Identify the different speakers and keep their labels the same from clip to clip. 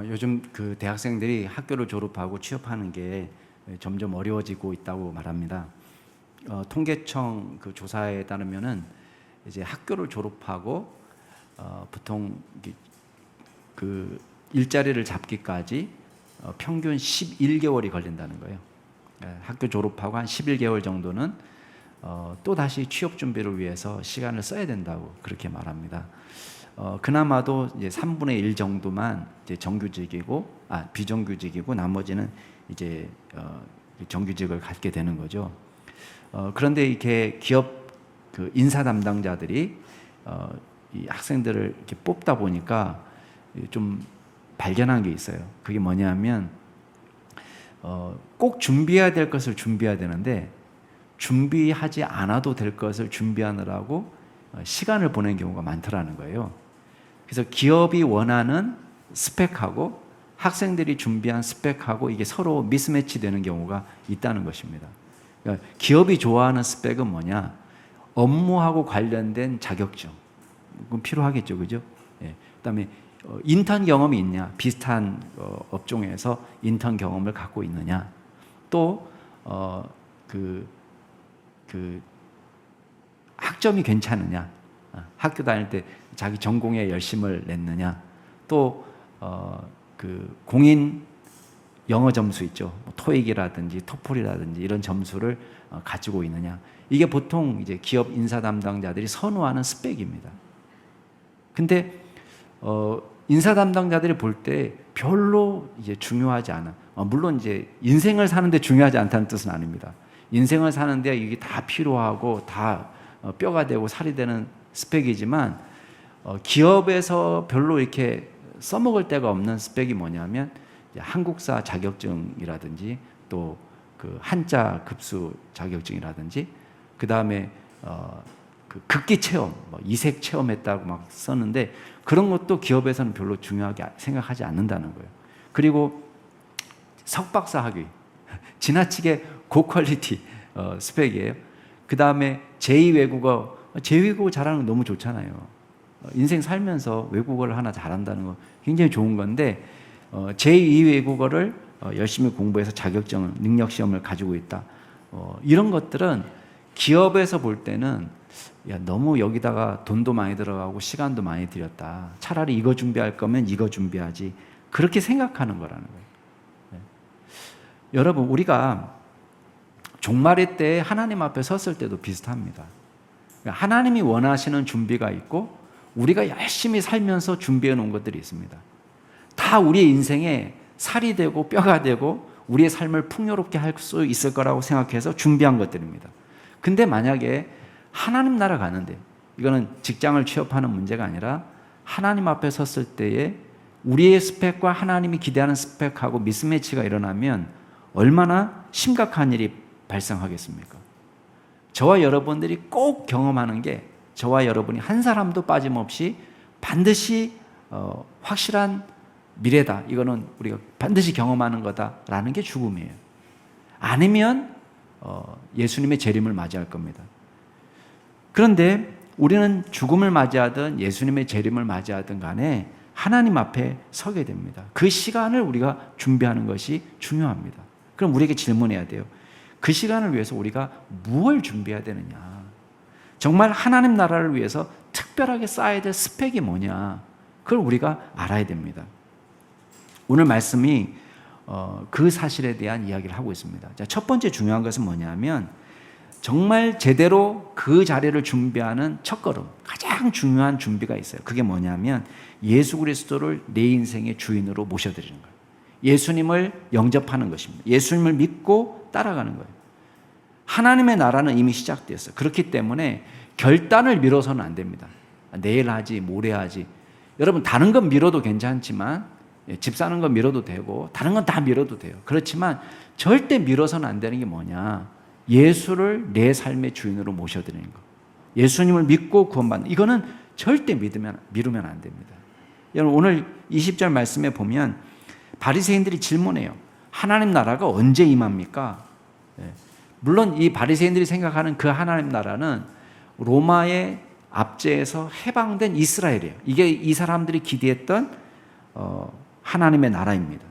Speaker 1: 요즘 그 대학생들이 학교를 졸업하고 취업하는 게 점점 어려워지고 있다고 말합니다. 통계청 그 조사에 따르면은 이제 학교를 졸업하고 보통 그 일자리를 잡기까지 평균 11개월이 걸린다는 거예요. 학교 졸업하고 한 11개월 정도는 또 다시 취업 준비를 위해서 시간을 써야 된다고 그렇게 말합니다. 그나마도 이제 3분의 1 정도만 이제 비정규직이고 나머지는 이제 정규직을 갖게 되는 거죠. 그런데 이렇게 기업 그 인사 담당자들이 이 학생들을 이렇게 뽑다 보니까 좀 발견한 게 있어요. 그게 뭐냐면 꼭 준비해야 될 것을 준비해야 되는데 준비하지 않아도 될 것을 준비하느라고 시간을 보내는 경우가 많더라는 거예요. 그래서 기업이 원하는 스펙하고 학생들이 준비한 스펙하고 이게 서로 미스매치 되는 경우가 있다는 것입니다. 그러니까 기업이 좋아하는 스펙은 뭐냐? 업무하고 관련된 자격증. 그건 필요하겠죠, 그죠? 예. 그다음에 인턴 경험이 있냐? 비슷한 업종에서 인턴 경험을 갖고 있느냐? 또 학점이 괜찮으냐? 학교 다닐 때 자기 전공에 열심을 냈느냐? 또 공인 영어 점수 있죠. 토익이라든지 토플이라든지 이런 점수를 가지고 있느냐? 이게 보통 이제 기업 인사 담당자들이 선호하는 스펙입니다. 근데 인사 담당자들이 볼 때 별로 이제 중요하지 않아. 물론 이제 인생을 사는데 중요하지 않다는 뜻은 아닙니다. 인생을 사는데 이게 다 필요하고 다 뼈가 되고 살이 되는 스펙이지만 기업에서 별로 이렇게 써먹을 데가 없는 스펙이 뭐냐면 한국사 자격증이라든지 또 그 한자 급수 자격증이라든지 그 다음에 그 극기 체험, 이색 체험했다고 막 썼는데 그런 것도 기업에서는 별로 중요하게 생각하지 않는다는 거예요. 그리고 석박사 학위, 지나치게 고퀄리티 스펙이에요. 그 다음에 제2외국어, 제2외국어 잘하는 거 너무 좋잖아요. 인생 살면서 외국어를 하나 잘한다는 거 굉장히 좋은 건데 제2외국어를 열심히 공부해서 자격증을, 능력시험을 가지고 있다. 이런 것들은 기업에서 볼 때는 야, 너무 여기다가 돈도 많이 들어가고 시간도 많이 들였다. 차라리 이거 준비할 거면 이거 준비하지. 그렇게 생각하는 거라는 거예요. 네. 여러분, 우리가 종말의 때 하나님 앞에 섰을 때도 비슷합니다. 하나님이 원하시는 준비가 있고 우리가 열심히 살면서 준비해 놓은 것들이 있습니다. 다 우리의 인생에 살이 되고 뼈가 되고 우리의 삶을 풍요롭게 할 수 있을 거라고 생각해서 준비한 것들입니다. 근데 만약에 하나님 나라 가는데, 이거는 직장을 취업하는 문제가 아니라 하나님 앞에 섰을 때에 우리의 스펙과 하나님이 기대하는 스펙하고 미스매치가 일어나면 얼마나 심각한 일이 발생하겠습니까? 저와 여러분들이 꼭 경험하는 게, 저와 여러분이 한 사람도 빠짐없이 반드시 확실한 미래다. 이거는 우리가 반드시 경험하는 거다라는 게 죽음이에요. 아니면 예수님의 재림을 맞이할 겁니다. 그런데 우리는 죽음을 맞이하든 예수님의 재림을 맞이하든 간에 하나님 앞에 서게 됩니다. 그 시간을 우리가 준비하는 것이 중요합니다. 그럼 우리에게 질문해야 돼요. 그 시간을 위해서 우리가 무엇을 준비해야 되느냐? 정말 하나님 나라를 위해서 특별하게 쌓아야 될 스펙이 뭐냐? 그걸 우리가 알아야 됩니다. 오늘 말씀이 그 사실에 대한 이야기를 하고 있습니다. 자, 첫 번째 중요한 것은 뭐냐면 정말 제대로 그 자리를 준비하는 첫걸음, 가장 중요한 준비가 있어요. 그게 뭐냐면 예수 그리스도를 내 인생의 주인으로 모셔드리는 거예요. 예수님을 영접하는 것입니다. 예수님을 믿고 따라가는 거예요. 하나님의 나라는 이미 시작되었어요. 그렇기 때문에 결단을 미뤄서는 안 됩니다. 내일 하지, 모레 하지. 여러분, 다른 건 미뤄도 괜찮지만, 집 사는 건 미뤄도 되고 다른 건 다 미뤄도 돼요. 그렇지만 절대 미뤄서는 안 되는 게 뭐냐? 예수를 내 삶의 주인으로 모셔드리는 거. 예수님을 믿고 구원받는, 이거는 절대 미루면 안 됩니다. 여러분, 오늘 20절 말씀에 보면 바리새인들이 질문해요. 하나님 나라가 언제 임합니까? 물론 이 바리새인들이 생각하는 그 하나님 나라는 로마의 압제에서 해방된 이스라엘이에요. 이게 이 사람들이 기대했던 하나님의 나라입니다.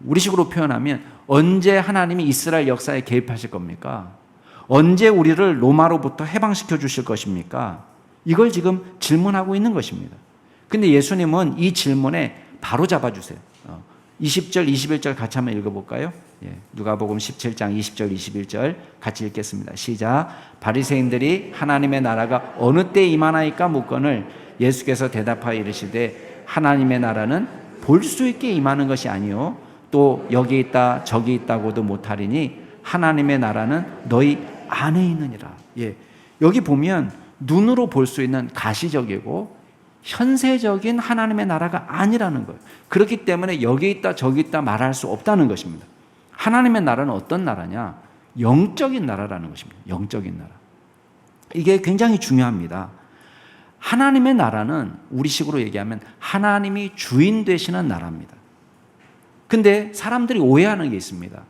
Speaker 1: 우리식으로 표현하면 언제 하나님이 이스라엘 역사에 개입하실 겁니까? 언제 우리를 로마로부터 해방시켜 주실 것입니까? 이걸 지금 질문하고 있는 것입니다. 근데 예수님은 이 질문에 바로 잡아주세요. 20절, 21절 같이 한번 읽어볼까요? 누가복음 17장 20절, 21절 같이 읽겠습니다. 시작. 바리새인들이 하나님의 나라가 어느 때 임하나이까 묻거늘 예수께서 대답하여 이르시되 하나님의 나라는 볼 수 있게 임하는 것이 아니요 또 여기 있다 저기 있다고도 못하리니 하나님의 나라는 너희 안에 있느니라. 여기 보면 눈으로 볼 수 있는 가시적이고 현세적인 하나님의 나라가 아니라는 거예요. 그렇기 때문에 여기 있다 저기 있다 말할 수 없다는 것입니다. 하나님의 나라는 어떤 나라냐? 영적인 나라라는 것입니다. 영적인 나라. 이게 굉장히 중요합니다. 하나님의 나라는 우리식으로 얘기하면 하나님이 주인 되시는 나라입니다. 근데 사람들이 오해하는 게 있습니다.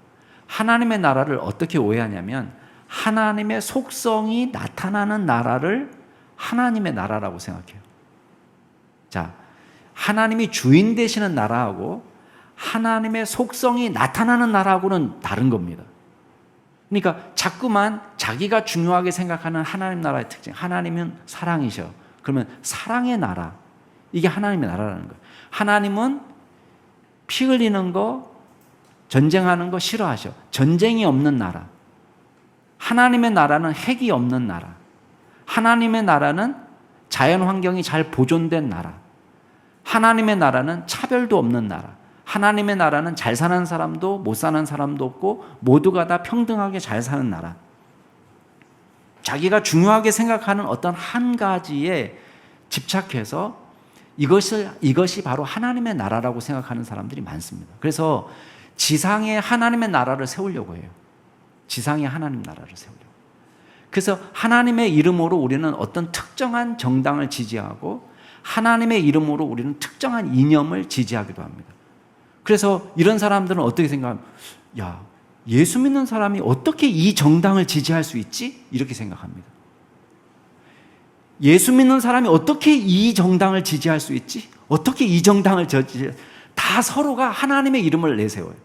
Speaker 1: 하나님의 나라를 어떻게 오해하냐면 하나님의 속성이 나타나는 나라를 하나님의 나라라고 생각해요. 자, 하나님이 주인 되시는 나라하고 하나님의 속성이 나타나는 나라하고는 다른 겁니다. 그러니까 자꾸만 자기가 중요하게 생각하는 하나님 나라의 특징, 하나님은 사랑이셔. 그러면 사랑의 나라, 이게 하나님의 나라라는 거예요. 하나님은 피 흘리는 거, 전쟁하는 거 싫어하셔. 전쟁이 없는 나라. 하나님의 나라는 핵이 없는 나라. 하나님의 나라는 자연 환경이 잘 보존된 나라. 하나님의 나라는 차별도 없는 나라. 하나님의 나라는 잘 사는 사람도 못 사는 사람도 없고 모두가 다 평등하게 잘 사는 나라. 자기가 중요하게 생각하는 어떤 한 가지에 집착해서 이것이 바로 하나님의 나라라고 생각하는 사람들이 많습니다. 그래서 지상에 하나님의 나라를 세우려고 해요. 지상에 하나님 나라를 세우려고. 그래서 하나님의 이름으로 우리는 어떤 특정한 정당을 지지하고 하나님의 이름으로 우리는 특정한 이념을 지지하기도 합니다. 그래서 이런 사람들은 어떻게 생각하면 야, 예수 믿는 사람이 어떻게 이 정당을 지지할 수 있지? 이렇게 생각합니다. 예수 믿는 사람이 어떻게 이 정당을 지지할 수 있지? 어떻게 이 정당을 다 서로가 하나님의 이름을 내세워요.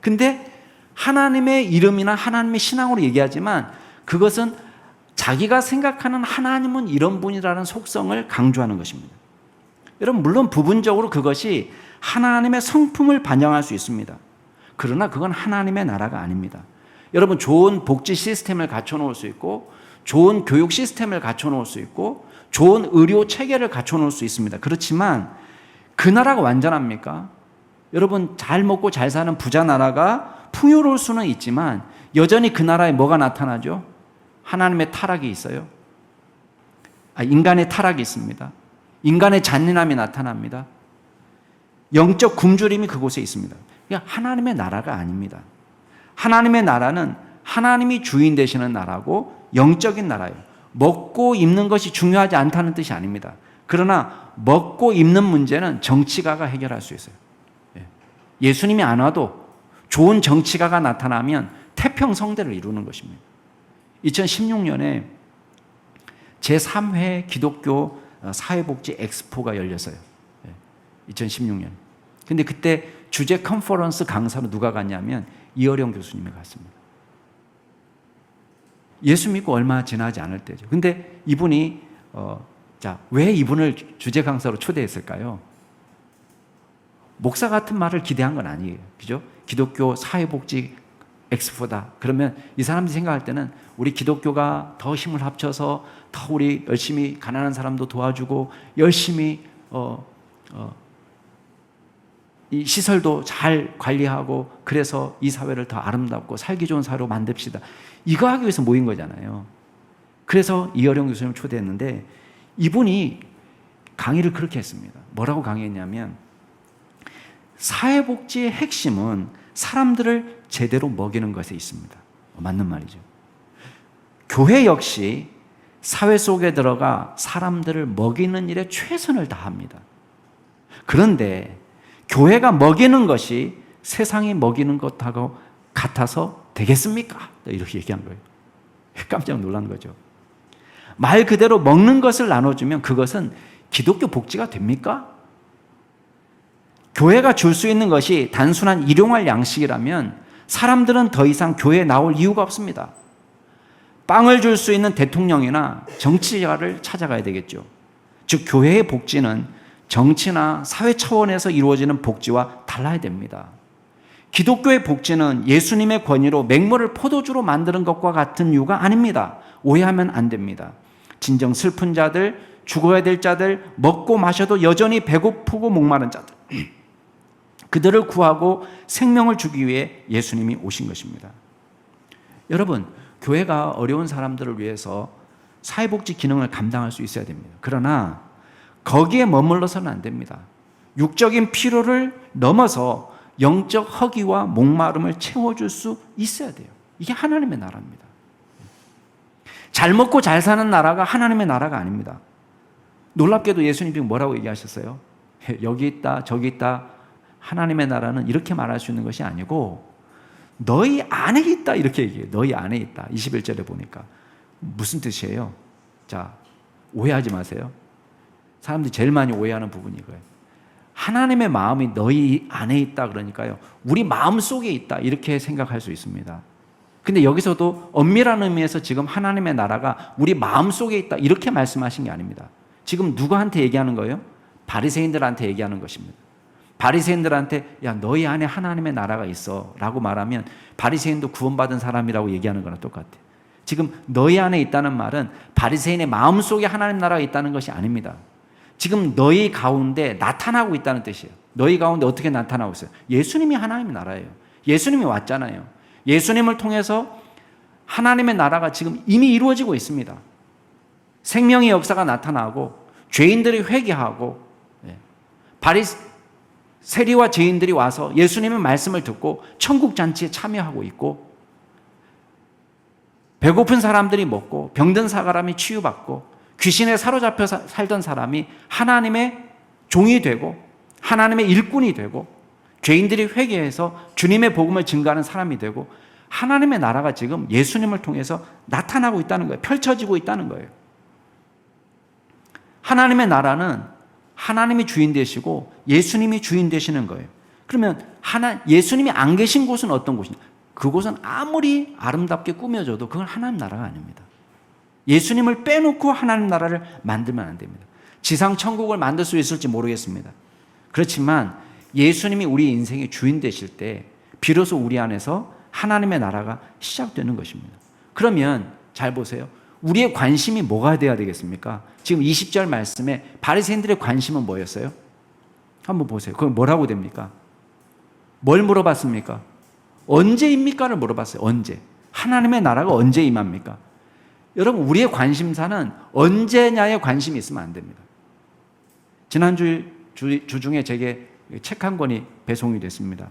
Speaker 1: 근데 하나님의 이름이나 하나님의 신앙으로 얘기하지만 그것은 자기가 생각하는 하나님은 이런 분이라는 속성을 강조하는 것입니다. 여러분, 물론 부분적으로 그것이 하나님의 성품을 반영할 수 있습니다. 그러나 그건 하나님의 나라가 아닙니다. 여러분, 좋은 복지 시스템을 갖춰놓을 수 있고 좋은 교육 시스템을 갖춰놓을 수 있고 좋은 의료 체계를 갖춰놓을 수 있습니다. 그렇지만 그 나라가 완전합니까? 여러분, 잘 먹고 잘 사는 부자 나라가 풍요로울 수는 있지만 여전히 그 나라에 뭐가 나타나죠? 하나님의 타락이 있어요. 인간의 타락이 있습니다. 인간의 잔인함이 나타납니다. 영적 굶주림이 그곳에 있습니다. 그러니까 하나님의 나라가 아닙니다. 하나님의 나라는 하나님이 주인 되시는 나라고 영적인 나라예요. 먹고 입는 것이 중요하지 않다는 뜻이 아닙니다. 그러나 먹고 입는 문제는 정치가가 해결할 수 있어요. 예수님이 안 와도 좋은 정치가가 나타나면 태평성대를 이루는 것입니다. 2016년에 제3회 기독교 사회복지 엑스포가 열렸어요. 2016년. 근데 그때 주제 컨퍼런스 강사로 누가 갔냐면 이어령 교수님이 갔습니다. 예수 믿고 얼마 지나지 않을 때죠. 근데 이분이 왜 이분을 주제 강사로 초대했을까요? 목사 같은 말을 기대한 건 아니에요. 그죠? 기독교 사회복지 엑스포다. 그러면 이 사람들이 생각할 때는 우리 기독교가 더 힘을 합쳐서 더 우리 열심히 가난한 사람도 도와주고 열심히 이 시설도 잘 관리하고 그래서 이 사회를 더 아름답고 살기 좋은 사회로 만듭시다. 이거 하기 위해서 모인 거잖아요. 그래서 이어령 교수님을 초대했는데 이분이 강의를 그렇게 했습니다. 뭐라고 강의했냐면 사회복지의 핵심은 사람들을 제대로 먹이는 것에 있습니다. 맞는 말이죠. 교회 역시 사회 속에 들어가 사람들을 먹이는 일에 최선을 다합니다. 그런데 교회가 먹이는 것이 세상이 먹이는 것하고 같아서 되겠습니까? 이렇게 얘기한 거예요. 깜짝 놀란 거죠. 말 그대로 먹는 것을 나눠주면 그것은 기독교 복지가 됩니까? 교회가 줄 수 있는 것이 단순한 일용할 양식이라면 사람들은 더 이상 교회에 나올 이유가 없습니다. 빵을 줄 수 있는 대통령이나 정치가를 찾아가야 되겠죠. 즉 교회의 복지는 정치나 사회 차원에서 이루어지는 복지와 달라야 됩니다. 기독교의 복지는 예수님의 권위로 맹물을 포도주로 만드는 것과 같은 이유가 아닙니다. 오해하면 안 됩니다. 진정 슬픈 자들, 죽어야 될 자들, 먹고 마셔도 여전히 배고프고 목마른 자들, 그들을 구하고 생명을 주기 위해 예수님이 오신 것입니다. 여러분, 교회가 어려운 사람들을 위해서 사회복지 기능을 감당할 수 있어야 됩니다. 그러나 거기에 머물러서는 안 됩니다. 육적인 필요를 넘어서 영적 허기와 목마름을 채워줄 수 있어야 돼요. 이게 하나님의 나라입니다. 잘 먹고 잘 사는 나라가 하나님의 나라가 아닙니다. 놀랍게도 예수님이 뭐라고 얘기하셨어요? 여기 있다 저기 있다. 하나님의 나라는 이렇게 말할 수 있는 것이 아니고 너희 안에 있다 이렇게 얘기해요. 너희 안에 있다. 21절에 보니까 무슨 뜻이에요? 자, 오해하지 마세요. 사람들이 제일 많이 오해하는 부분이 이거예요. 하나님의 마음이 너희 안에 있다 그러니까요, 우리 마음 속에 있다 이렇게 생각할 수 있습니다. 근데 여기서도 엄밀한 의미에서 지금 하나님의 나라가 우리 마음 속에 있다 이렇게 말씀하신 게 아닙니다. 지금 누구한테 얘기하는 거예요? 바리새인들한테 얘기하는 것입니다. 바리새인들한테 야 너희 안에 하나님의 나라가 있어 라고 말하면 바리새인도 구원받은 사람이라고 얘기하는 거랑 똑같아요. 지금 너희 안에 있다는 말은 바리새인의 마음속에 하나님 나라가 있다는 것이 아닙니다. 지금 너희 가운데 나타나고 있다는 뜻이에요. 너희 가운데 어떻게 나타나고 있어요? 예수님이 하나님의 나라예요. 예수님이 왔잖아요. 예수님을 통해서 하나님의 나라가 지금 이미 이루어지고 있습니다. 생명의 역사가 나타나고 죄인들이 회개하고 세리와 죄인들이 와서 예수님의 말씀을 듣고 천국 잔치에 참여하고 있고, 배고픈 사람들이 먹고 병든 사람이 치유받고 귀신에 사로잡혀 살던 사람이 하나님의 종이 되고 하나님의 일꾼이 되고 죄인들이 회개해서 주님의 복음을 증거하는 사람이 되고, 하나님의 나라가 지금 예수님을 통해서 나타나고 있다는 거예요. 펼쳐지고 있다는 거예요. 하나님의 나라는 하나님이 주인 되시고 예수님이 주인 되시는 거예요. 그러면 예수님이 안 계신 곳은 어떤 곳이냐? 그곳은 아무리 아름답게 꾸며져도 그건 하나님 나라가 아닙니다. 예수님을 빼놓고 하나님 나라를 만들면 안 됩니다. 지상 천국을 만들 수 있을지 모르겠습니다. 그렇지만 예수님이 우리 인생의 주인 되실 때 비로소 우리 안에서 하나님의 나라가 시작되는 것입니다. 그러면 잘 보세요. 우리의 관심이 뭐가 돼야 되겠습니까? 지금 20절 말씀에 바리새인들의 관심은 뭐였어요? 한번 보세요. 그건 뭐라고 됩니까? 뭘 물어봤습니까? 언제입니까를 물어봤어요. 언제? 하나님의 나라가 언제 임합니까? 여러분, 우리의 관심사는 언제냐에 관심이 있으면 안 됩니다. 지난주 중에 제게 책 한 권이 배송이 됐습니다.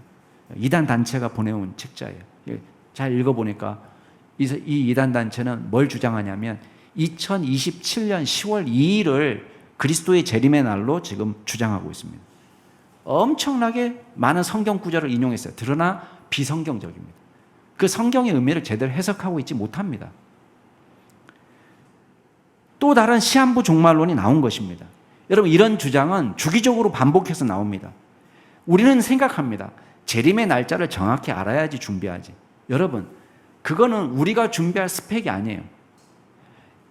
Speaker 1: 이단 단체가 보내온 책자예요. 잘 읽어보니까 이 이단 단체는 뭘 주장하냐면 2027년 10월 2일을 그리스도의 재림의 날로 지금 주장하고 있습니다. 엄청나게 많은 성경 구절을 인용했어요. 그러나 비성경적입니다. 그 성경의 의미를 제대로 해석하고 있지 못합니다. 또 다른 시한부 종말론이 나온 것입니다. 여러분, 이런 주장은 주기적으로 반복해서 나옵니다. 우리는 생각합니다. 재림의 날짜를 정확히 알아야지 준비하지. 여러분, 그거는 우리가 준비할 스펙이 아니에요.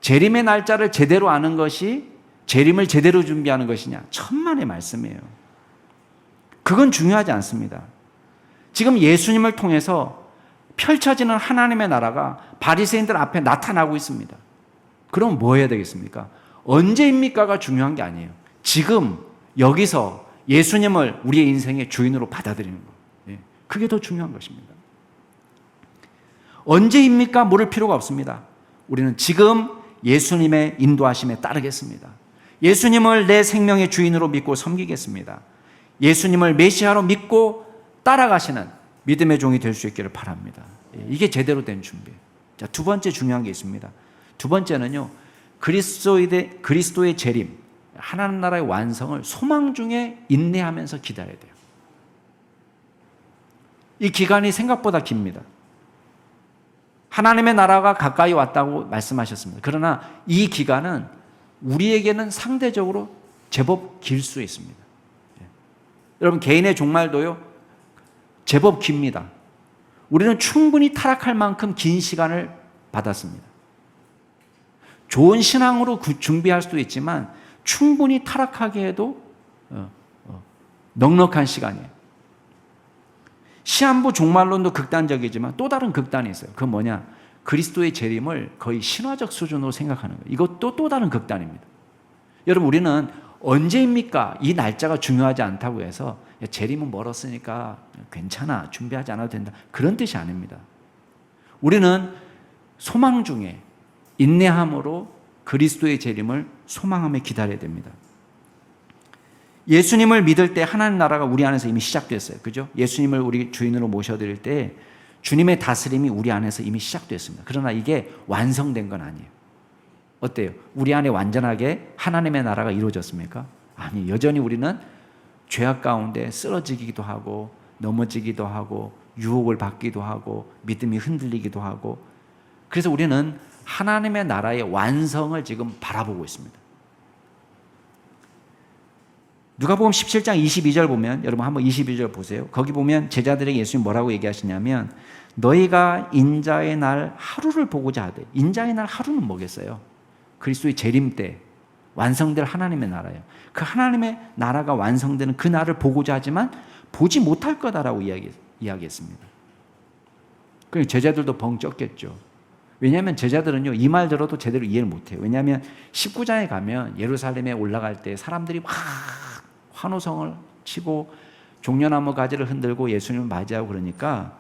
Speaker 1: 재림의 날짜를 제대로 아는 것이 재림을 제대로 준비하는 것이냐? 천만의 말씀이에요. 그건 중요하지 않습니다. 지금 예수님을 통해서 펼쳐지는 하나님의 나라가 바리새인들 앞에 나타나고 있습니다. 그럼 뭐 해야 되겠습니까? 언제입니까가 중요한 게 아니에요. 지금 여기서 예수님을 우리의 인생의 주인으로 받아들이는 것. 그게 더 중요한 것입니다. 언제입니까? 물을 필요가 없습니다. 우리는 지금 예수님의 인도하심에 따르겠습니다. 예수님을 내 생명의 주인으로 믿고 섬기겠습니다. 예수님을 메시아로 믿고 따라가시는 믿음의 종이 될 수 있기를 바랍니다. 이게 제대로 된 준비예요. 자, 두 번째 중요한 게 있습니다. 두 번째는요, 그리스도의 재림, 하나님 나라의 완성을 소망 중에 인내하면서 기다려야 돼요. 이 기간이 생각보다 깁니다. 하나님의 나라가 가까이 왔다고 말씀하셨습니다. 그러나 이 기간은 우리에게는 상대적으로 제법 길 수 있습니다. 여러분, 개인의 종말도요, 제법 깁니다. 우리는 충분히 타락할 만큼 긴 시간을 받았습니다. 좋은 신앙으로 준비할 수도 있지만 충분히 타락하기에도 넉넉한 시간이에요. 시한부 종말론도 극단적이지만 또 다른 극단이 있어요. 그건 뭐냐? 그리스도의 재림을 거의 신화적 수준으로 생각하는 거예요. 이것도 또 다른 극단입니다. 여러분, 우리는 언제입니까? 이 날짜가 중요하지 않다고 해서 재림은 멀었으니까 괜찮아, 준비하지 않아도 된다, 그런 뜻이 아닙니다. 우리는 소망 중에 인내함으로 그리스도의 재림을 소망하며 기다려야 됩니다. 예수님을 믿을 때 하나님 나라가 우리 안에서 이미 시작됐어요. 그죠? 예수님을 우리 주인으로 모셔드릴 때 주님의 다스림이 우리 안에서 이미 시작됐습니다. 그러나 이게 완성된 건 아니에요. 어때요? 우리 안에 완전하게 하나님의 나라가 이루어졌습니까? 아니, 여전히 우리는 죄악 가운데 쓰러지기도 하고 넘어지기도 하고 유혹을 받기도 하고 믿음이 흔들리기도 하고, 그래서 우리는 하나님의 나라의 완성을 지금 바라보고 있습니다. 누가복음 17장 22절 보면, 여러분 한번 22절 보세요. 거기 보면 제자들에게 예수님 뭐라고 얘기하시냐면, 너희가 인자의 날 하루를 보고자 하되, 인자의 날 하루는 뭐겠어요? 그리스도의 재림 때 완성될 하나님의 나라예요. 그 하나님의 나라가 완성되는 그 날을 보고자 하지만 보지 못할 거다라고 이야기했습니다. 그러니까 제자들도 벙 쪘겠죠. 왜냐하면 제자들은요, 이 말 들어도 제대로 이해를 못해요. 왜냐하면 19장에 가면 예루살렘에 올라갈 때 사람들이 막 환호성을 치고 종려나무 가지를 흔들고 예수님을 맞이하고 그러니까,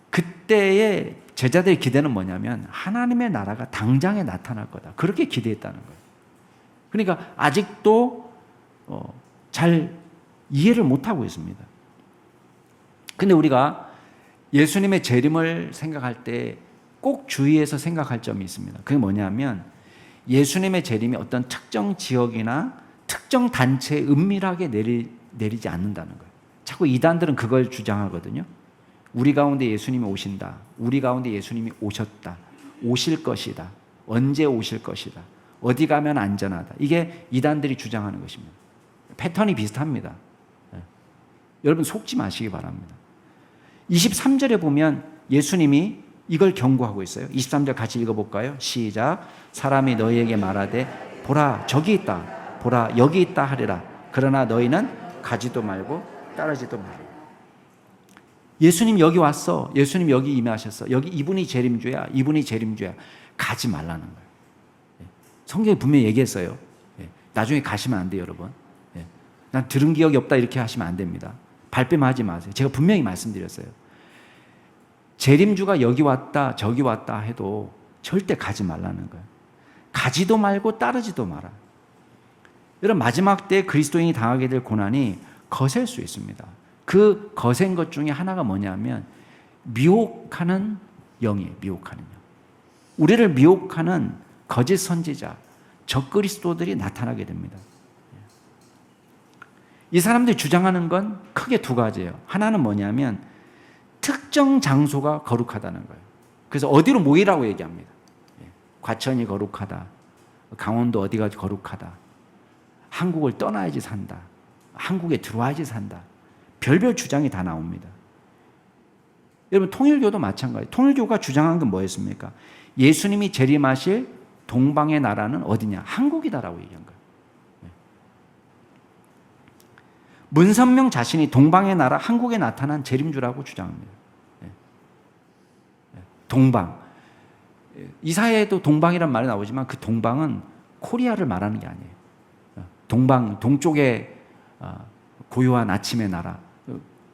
Speaker 1: 그때의 제자들의 기대는 뭐냐면 하나님의 나라가 당장에 나타날 거다, 그렇게 기대했다는 거예요. 그러니까 아직도 잘 이해를 못하고 있습니다. 근데 우리가 예수님의 재림을 생각할 때 꼭 주의해서 생각할 점이 있습니다. 그게 뭐냐면, 예수님의 재림이 어떤 특정 지역이나 특정 단체에 은밀하게 내리지 않는다는 거예요. 자꾸 이단들은 그걸 주장하거든요. 우리 가운데 예수님이 오신다, 우리 가운데 예수님이 오셨다, 오실 것이다, 언제 오실 것이다, 어디 가면 안전하다, 이게 이단들이 주장하는 것입니다. 패턴이 비슷합니다. 여러분 속지 마시기 바랍니다. 23절에 보면 예수님이 이걸 경고하고 있어요. 23절 같이 읽어볼까요? 시작. 사람이 너희에게 말하되 보라 저기 있다, 보라 여기 있다 하리라. 그러나 너희는 가지도 말고 따르지도 말라. 예수님 여기 왔어, 예수님 여기 임하셨어, 여기 이분이 재림주야, 이분이 재림주야, 가지 말라는 거예요. 성경에 분명히 얘기했어요. 나중에 가시면 안 돼요, 여러분. 난 들은 기억이 없다 이렇게 하시면 안 됩니다. 발뺌하지 마세요. 제가 분명히 말씀드렸어요. 재림주가 여기 왔다 저기 왔다 해도 절대 가지 말라는 거예요. 가지도 말고 따르지도 마라. 여러분, 마지막 때 그리스도인이 당하게 될 고난이 거셀 수 있습니다. 그 거센 것 중에 하나가 뭐냐면 미혹하는 영이에요. 미혹하는 영. 우리를 미혹하는 거짓 선지자, 적그리스도들이 나타나게 됩니다. 이 사람들이 주장하는 건 크게 두 가지예요. 하나는 뭐냐면 특정 장소가 거룩하다는 거예요. 그래서 어디로 모이라고 얘기합니다. 과천이 거룩하다, 강원도 어디가 거룩하다, 한국을 떠나야지 산다, 한국에 들어와야지 산다, 별별 주장이 다 나옵니다. 여러분, 통일교도 마찬가지예요. 통일교가 주장한 건 뭐였습니까? 예수님이 재림하실 동방의 나라는 어디냐? 한국이다라고 얘기한 거예요. 문선명 자신이 동방의 나라 한국에 나타난 재림주라고 주장합니다. 동방, 이사야에도 동방이란 말이 나오지만 그 동방은 코리아를 말하는 게 아니에요. 동방, 동쪽에 고요한 아침의 나라,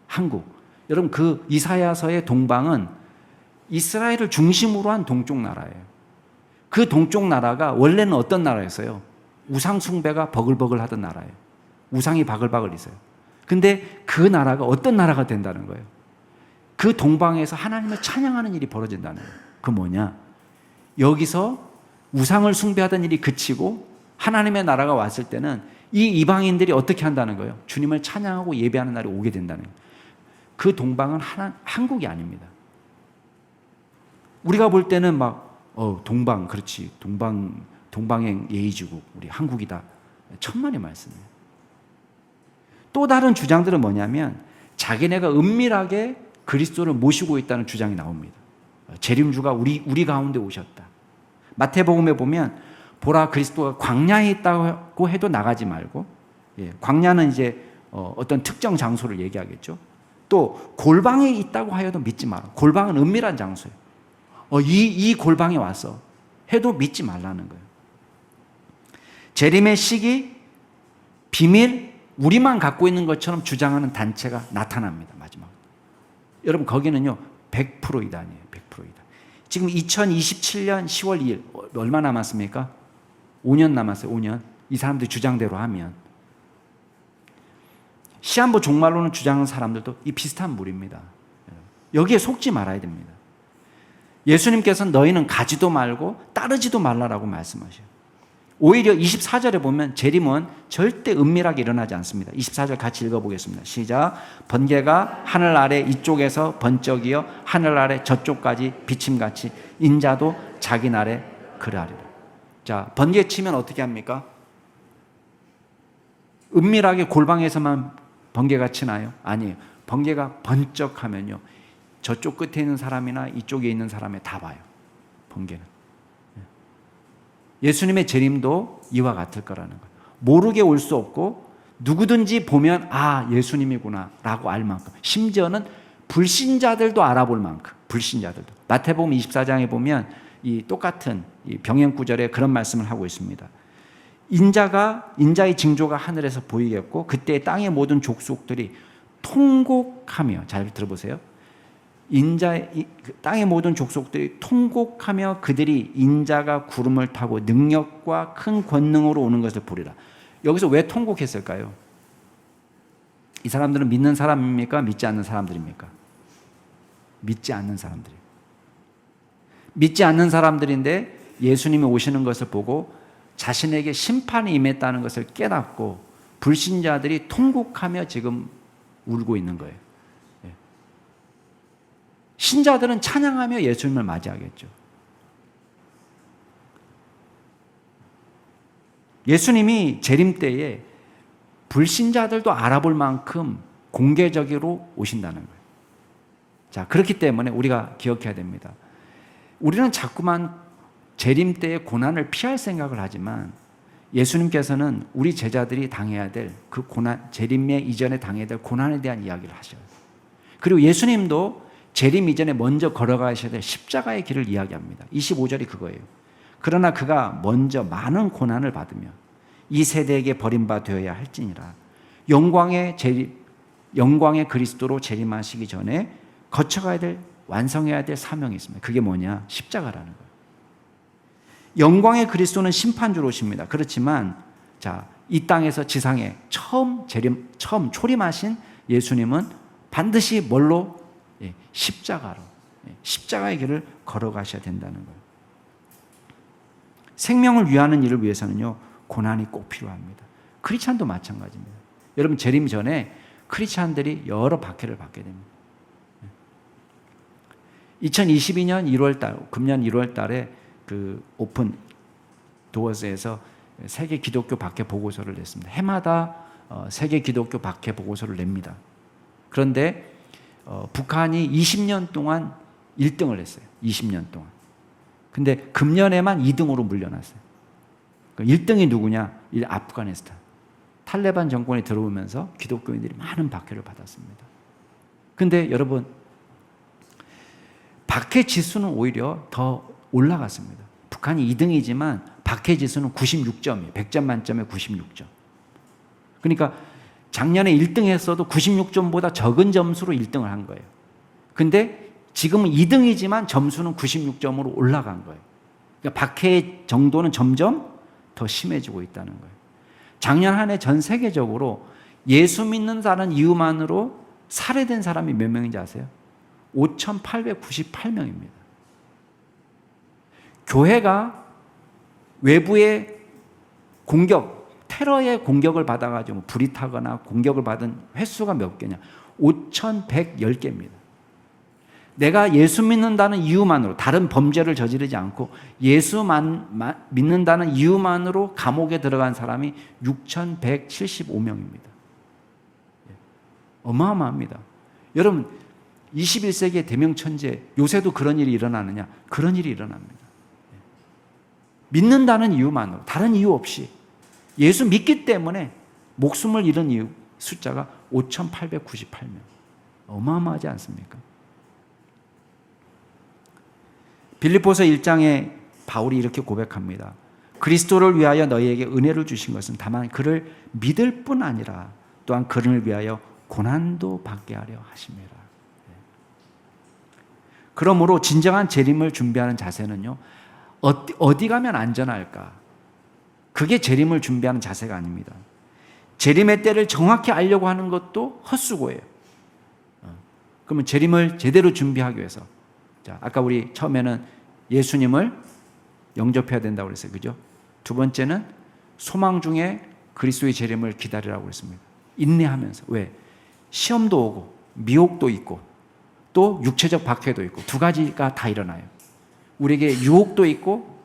Speaker 1: 한국. 여러분, 그 이사야서의 동방은 이스라엘을 중심으로 한 동쪽 나라예요. 그 동쪽 나라가 원래는 어떤 나라였어요? 우상 숭배가 버글버글 하던 나라예요. 우상이 바글바글 있어요. 근데 그 나라가 어떤 나라가 된다는 거예요? 그 동방에서 하나님을 찬양하는 일이 벌어진다는 거예요. 그 뭐냐? 여기서 우상을 숭배하던 일이 그치고 하나님의 나라가 왔을 때는 이 이방인들이 어떻게 한다는 거예요? 주님을 찬양하고 예배하는 날이 오게 된다는 거예요. 그 동방은 한국이 아닙니다. 우리가 볼 때는 막 동방, 그렇지, 동방의 예의지국, 우리 한국이다, 천만의 말씀이에요. 또 다른 주장들은 뭐냐면 자기네가 은밀하게 그리스도를 모시고 있다는 주장이 나옵니다. 재림주가 우리 가운데 오셨다. 마태복음에 보면 보라 그리스도가 광야에 있다고 해도 나가지 말고, 광야는 이제 어떤 특정 장소를 얘기하겠죠. 또 골방에 있다고 하여도 믿지 마라. 골방은 은밀한 장소예요. 이 골방에 와서 해도 믿지 말라는 거예요. 재림의 시기, 비밀, 우리만 갖고 있는 것처럼 주장하는 단체가 나타납니다. 마지막. 여러분 거기는요 100%이다 아니에요. 100%이다. 지금 2027년 10월 2일 얼마 남았습니까? 5년 남았어요. 5년. 이 사람들 주장대로 하면 시한부 종말론을 주장하는 사람들도 이 비슷한 무리입니다. 여기에 속지 말아야 됩니다. 예수님께서는 너희는 가지도 말고 따르지도 말라라고 말씀하셔요. 오히려 24절에 보면 재림은 절대 은밀하게 일어나지 않습니다. 24절 같이 읽어보겠습니다. 시작. 번개가 하늘 아래 이쪽에서 번쩍이어 하늘 아래 저쪽까지 비침같이 인자도 자기 날에 그러하리라. 자, 번개 치면 어떻게 합니까? 은밀하게 골방에서만 번개가 치나요? 아니에요. 번개가 번쩍하면요 저쪽 끝에 있는 사람이나 이쪽에 있는 사람이 다 봐요. 번개는. 예수님의 재림도 이와 같을 거라는 거예요. 모르게 올 수 없고 누구든지 보면 예수님이구나 라고 알 만큼, 심지어는 불신자들도 알아볼 만큼, 불신자들도. 마태복음 24장에 보면 이 똑같은 이 병행구절에 그런 말씀을 하고 있습니다. 인자의 징조가 하늘에서 보이겠고 그때 땅의 모든 족속들이 통곡하며, 잘 들어보세요. 땅의 모든 족속들이 통곡하며 그들이 인자가 구름을 타고 능력과 큰 권능으로 오는 것을 보리라. 여기서 왜 통곡했을까요? 이 사람들은 믿는 사람입니까? 믿지 않는 사람들입니까? 믿지 않는 사람들이에요. 믿지 않는 사람들인데 예수님이 오시는 것을 보고 자신에게 심판이 임했다는 것을 깨닫고 불신자들이 통곡하며 지금 울고 있는 거예요. 신자들은 찬양하며 예수님을 맞이하겠죠. 예수님이 재림 때에 불신자들도 알아볼 만큼 공개적으로 오신다는 거예요. 자, 그렇기 때문에 우리가 기억해야 됩니다. 우리는 자꾸만 재림 때의 고난을 피할 생각을 하지만 예수님께서는 우리 제자들이 당해야 될 그 고난, 재림에 이전에 당해야 될 고난에 대한 이야기를 하셔요. 그리고 예수님도 재림 이전에 먼저 걸어가셔야 될 십자가의 길을 이야기합니다. 25절이 그거예요. 그러나 그가 먼저 많은 고난을 받으며 이 세대에게 버림받아야 할지니라. 영광의 그리스도로 재림하시기 전에 거쳐가야 될, 완성해야 될 사명이 있습니다. 그게 뭐냐? 십자가라는 거예요. 영광의 그리스도는 심판주로 오십니다. 그렇지만 이 땅에서 지상에 처음 초림하신 예수님은 반드시 뭘로? 십자가로, 십자가의 길을 걸어가셔야 된다는 거예요. 생명을 위하는 일을 위해서는요 고난이 꼭 필요합니다. 크리스찬도 마찬가지입니다. 여러분 재림 전에 크리스찬들이 여러 박해를 받게 됩니다. 2022년 1월달, 금년 1월달에 그 오픈 도어스에서 세계 기독교 박해 보고서를 냈습니다. 해마다 세계 기독교 박해 보고서를 냅니다. 그런데 북한이 20년 동안 1등을 했어요. 20년 동안. 근데 금년에만 2등으로 물려났어요. 1등이 누구냐? 아프가니스탄. 탈레반 정권이 들어오면서 기독교인들이 많은 박해를 받았습니다. 근데 여러분 박해 지수는 오히려 더 올라갔습니다. 북한이 2등이지만 박해 지수는 96점이에요. 100점 만점에 96점. 그러니까 작년에 1등 했어도 96점보다 적은 점수로 1등을 한 거예요. 근데 지금은 2등이지만 점수는 96점으로 올라간 거예요. 그러니까 박해의 정도는 점점 더 심해지고 있다는 거예요. 작년 한 해 전 세계적으로 예수 믿는다는 이유만으로 살해된 사람이 몇 명인지 아세요? 5,898명입니다. 교회가 외부의 공격, 테러의 공격을 받아가지고 불이 타거나 공격을 받은 횟수가 몇 개냐? 5,110개입니다. 내가 예수 믿는다는 이유만으로, 다른 범죄를 저지르지 않고 예수만 믿는다는 이유만으로 감옥에 들어간 사람이 6,175명입니다. 어마어마합니다. 여러분 21세기의 대명천재 요새도 그런 일이 일어나느냐? 그런 일이 일어납니다. 믿는다는 이유만으로 다른 이유 없이 예수 믿기 때문에 목숨을 잃은 이유 숫자가 5,898명. 어마어마하지 않습니까? 빌립보서 1장에 바울이 이렇게 고백합니다. 그리스도를 위하여 너희에게 은혜를 주신 것은 다만 그를 믿을 뿐 아니라 또한 그를 위하여 고난도 받게 하려 하심이라. 그러므로 진정한 재림을 준비하는 자세는요, 어디 가면 안전할까? 그게 재림을 준비하는 자세가 아닙니다. 재림의 때를 정확히 알려고 하는 것도 헛수고예요. 그러면 재림을 제대로 준비하기 위해서, 자, 아까 우리 처음에는 예수님을 영접해야 된다고 그랬어요. 그죠? 두 번째는 소망 중에 그리스도의 재림을 기다리라고 그랬습니다. 인내하면서. 왜? 시험도 오고 미혹도 있고 또 육체적 박해도 있고 두 가지가 다 일어나요. 우리에게 유혹도 있고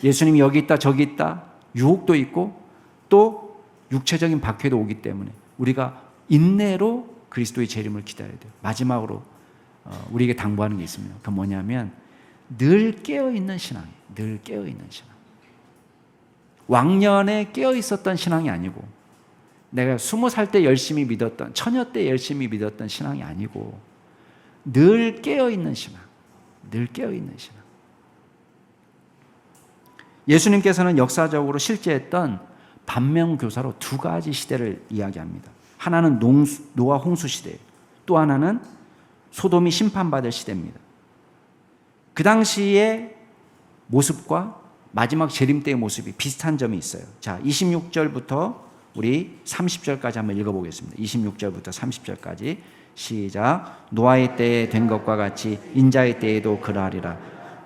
Speaker 1: 예수님이 여기 있다 저기 있다 유혹도 있고 또 육체적인 박해도 오기 때문에 우리가 인내로 그리스도의 재림을 기다려야 돼요. 마지막으로 우리에게 당부하는 게 있습니다. 그건 뭐냐면 늘 깨어있는 신앙이에요. 늘 깨어있는 신앙. 왕년에 깨어있었던 신앙이 아니고 내가 20살 때 열심히 믿었던 처녀 때 열심히 믿었던 신앙이 아니고 늘 깨어있는 신앙. 늘 깨어있는 신앙. 예수님께서는 역사적으로 실제했던 반면교사로 두 가지 시대를 이야기합니다. 하나는 노아 홍수 시대, 또 하나는 소돔이 심판받을 시대입니다. 그 당시의 모습과 마지막 재림 때의 모습이 비슷한 점이 있어요. 자, 26절부터 우리 30절까지 한번 읽어보겠습니다. 26절부터 30절까지 시작. 노아의 때에 된 것과 같이 인자의 때에도 그러하리라.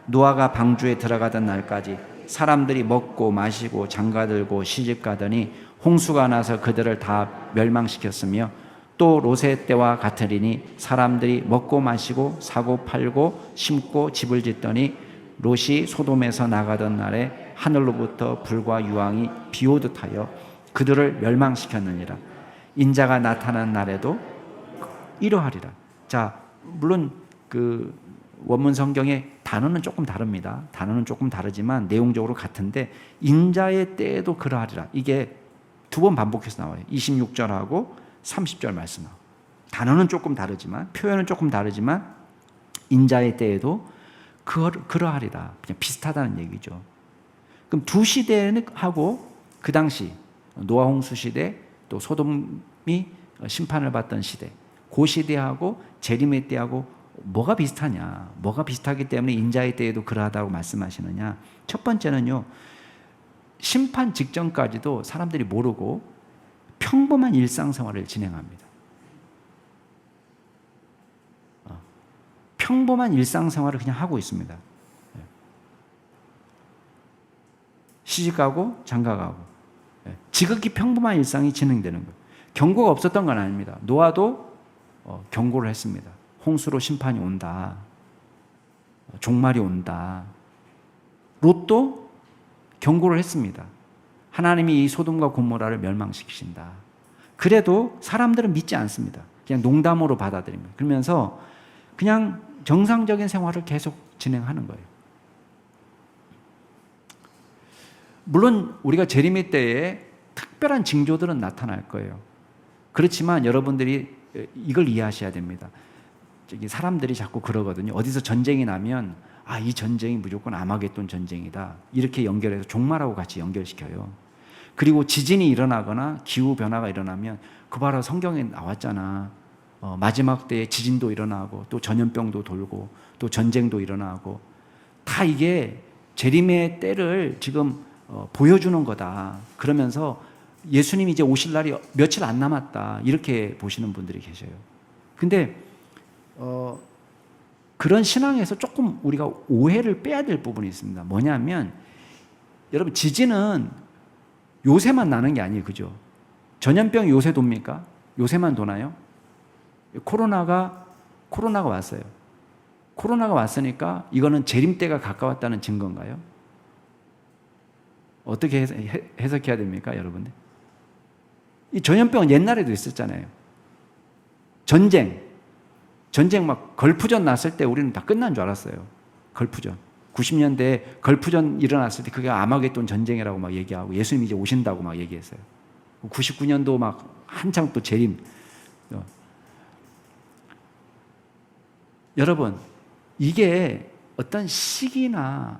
Speaker 1: 노아가 방주에 들어가던 날까지 사람들이 먹고 마시고 장가들고 시집가더니 홍수가 나서 그들을 다 멸망시켰으며 또 롯의 때와 같으리니 사람들이 먹고 마시고 사고 팔고 심고 집을 짓더니 롯이 소돔에서 나가던 날에 하늘로부터 불과 유황이 비오듯 하여 그들을 멸망시켰느니라. 인자가 나타난 날에도 이러하리라. 자, 물론 그 원문 성경의 단어는 조금 다릅니다. 단어는 조금 다르지만 내용적으로 같은데 인자의 때에도 그러하리라. 이게 두 번 반복해서 나와요. 26절하고 30절 말씀하고. 단어는 조금 다르지만 표현은 조금 다르지만 인자의 때에도 그러하리라. 그냥 비슷하다는 얘기죠. 그럼 두 시대는 하고 그 당시 노아 홍수 시대 또 소돔이 심판을 받던 시대 그 시대하고 재림의 때하고 뭐가 비슷하냐? 뭐가 비슷하기 때문에 인자의 때에도 그러하다고 말씀하시느냐? 첫 번째는요. 심판 직전까지도 사람들이 모르고 평범한 일상생활을 진행합니다. 평범한 일상생활을 그냥 하고 있습니다. 시집가고 장가가고 지극히 평범한 일상이 진행되는 거예요. 경고가 없었던 건 아닙니다. 노아도 경고를 했습니다. 홍수로 심판이 온다. 종말이 온다. 롯도 경고를 했습니다. 하나님이 이 소돔과 고모라를 멸망시키신다. 그래도 사람들은 믿지 않습니다. 그냥 농담으로 받아들입니다. 그러면서 그냥 정상적인 생활을 계속 진행하는 거예요. 물론 우리가 재림의 때에 특별한 징조들은 나타날 거예요. 그렇지만 여러분들이 이걸 이해하셔야 됩니다. 사람들이 자꾸 그러거든요. 어디서 전쟁이 나면 이 전쟁이 무조건 아마겟돈 전쟁이다. 이렇게 연결해서 종말하고 같이 연결시켜요. 그리고 지진이 일어나거나 기후변화가 일어나면 그 봐라 성경에 나왔잖아. 마지막 때에 지진도 일어나고 또 전염병도 돌고 또 전쟁도 일어나고 다 이게 재림의 때를 지금 보여주는 거다. 그러면서 예수님이 이제 오실 날이 며칠 안 남았다. 이렇게 보시는 분들이 계셔요. 근데 그런 신앙에서 조금 우리가 오해를 빼야 될 부분이 있습니다. 뭐냐면 여러분 지진은 요새만 나는 게 아니에요. 그죠? 전염병이 요새 돕니까? 요새만 도나요? 코로나가 왔어요. 코로나가 왔으니까 이거는 재림 때가 가까웠다는 증거인가요? 어떻게 해석해야 됩니까, 여러분들? 이 전염병은 옛날에도 있었잖아요. 전쟁 막 걸프전 났을 때 우리는 다 끝난 줄 알았어요. 걸프전. 90년대에 걸프전 일어났을 때 그게 아마겟돈 전쟁이라고 막 얘기하고 예수님이 이제 오신다고 막 얘기했어요. 99년도 막 한창 또 재림. 여러분, 이게 어떤 시기나